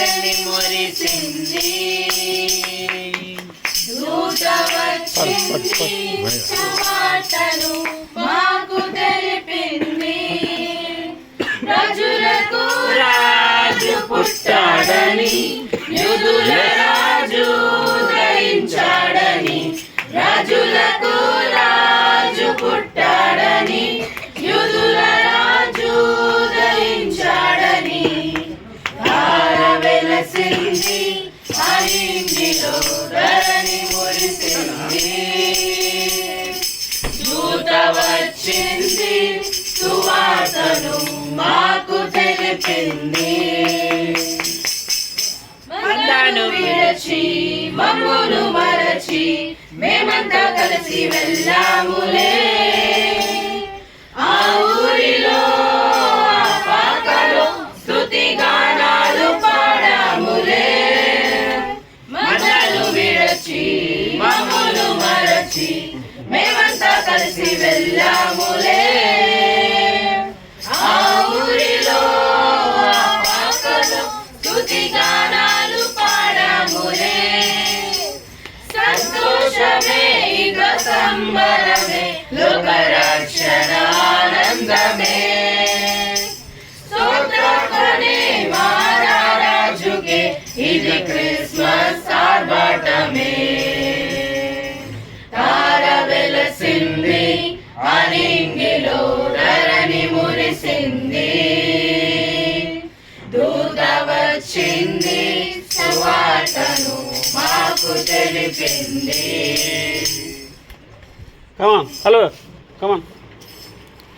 ధరణి మురిసింది. దూత వచ్చింది సువార్తను మాకు తెలిపింది. ప్రజలకు రాజు పుట్టాడని, యూదుల రాజు ఉదయించాడని. రాజులకు రాజు పుట్టాడని, యూదుల రాజు ఉదయించాడని. తార వెలసింది అరింగిలో ధరణి మురిసింది. దూత వచ్చింది సువార్తను మాకు తెలిపింది. మందను విరచి మమ్మును మరచి మేమంతా కలిసి వెళ్ళాములే. ఆ ఊరిలో ఆ పాకలో స్తుతి గానాలు పాడాములే. మందను విరచి మమ్మును మరచి మేమంతా కలిసి వెళ్ళాములే. ఆ ఊరిలో ఆ పాకలో స్తుతి గానాలు పాడాములే. సంతోషమే ఇక సంబరమే లోకరక్షణ ఆనందమే. స్తోత్రపనే మహారాజుకే ఇది క్రిస్మస్ ఆర్భాటమే. తార వెలసింది అరింగిలో ధరణి మురిసింది. దూత వచ్చింది సువార్తను మాకు తెలిపింది. Come on, hello, come on.